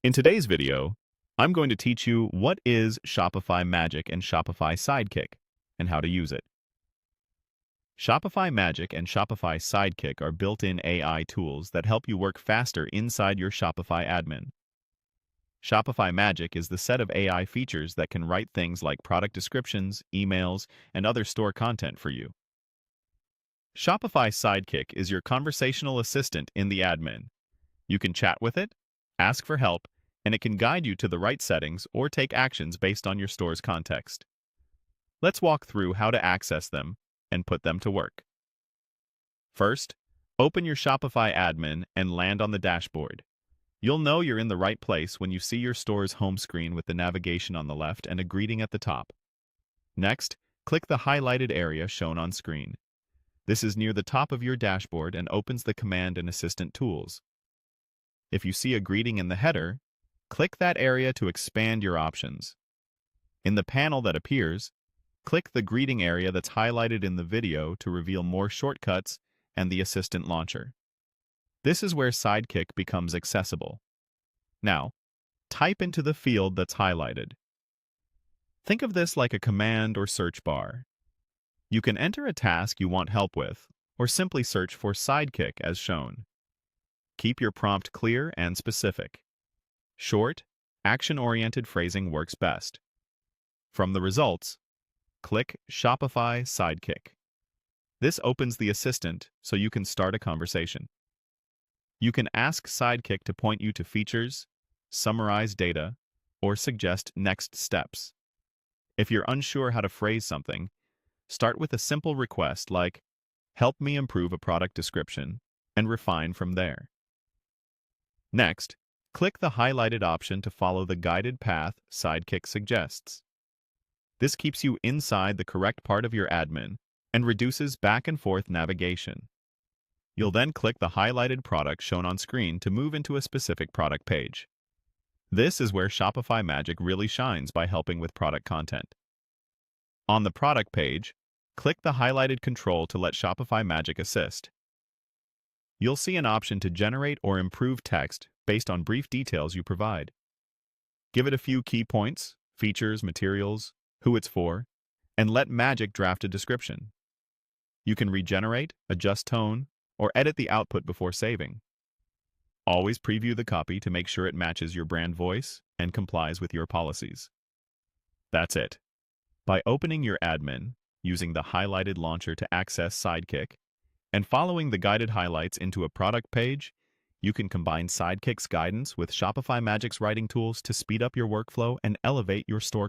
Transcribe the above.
In today's video, I'm going to teach you what is Shopify Magic and Shopify Sidekick and how to use it. Shopify Magic and Shopify Sidekick are built-in AI tools that help you work faster inside your Shopify admin. Shopify Magic is the set of AI features that can write things like product descriptions, emails, and other store content for you. Shopify Sidekick is your conversational assistant in the admin. You can chat with it, ask for help, and it can guide you to the right settings or take actions based on your store's context. Let's walk through how to access them and put them to work. First, open your Shopify admin and land on the dashboard. You'll know you're in the right place when you see your store's home screen with the navigation on the left and a greeting at the top. Next, click the highlighted area shown on screen. This is near the top of your dashboard and opens the command and assistant tools. If you see a greeting in the header, click that area to expand your options. In the panel that appears, click the greeting area that's highlighted in the video to reveal more shortcuts and the assistant launcher. This is where Sidekick becomes accessible. Now, type into the field that's highlighted. Think of this like a command or search bar. You can enter a task you want help with, or simply search for Sidekick as shown. Keep your prompt clear and specific. Short, action-oriented phrasing works best. From the results, click Shopify Sidekick. This opens the assistant so you can start a conversation. You can ask Sidekick to point you to features, summarize data, or suggest next steps. If you're unsure how to phrase something, start with a simple request like, "Help me improve a product description," and refine from there. Next, click the highlighted option to follow the guided path Sidekick suggests. This keeps you inside the correct part of your admin and reduces back and forth navigation. You'll then click the highlighted product shown on screen to move into a specific product page. This is where Shopify Magic really shines by helping with product content. On the product page, click the highlighted control to let Shopify Magic assist. You'll see an option to generate or improve text based on brief details you provide. Give it a few key points, features, materials, who it's for, and let Magic draft a description. You can regenerate, adjust tone, or edit the output before saving. Always preview the copy to make sure it matches your brand voice and complies with your policies. That's it. By opening your admin, using the highlighted launcher to access Sidekick, and following the guided highlights into a product page, you can combine Sidekick's guidance with Shopify Magic's writing tools to speed up your workflow and elevate your store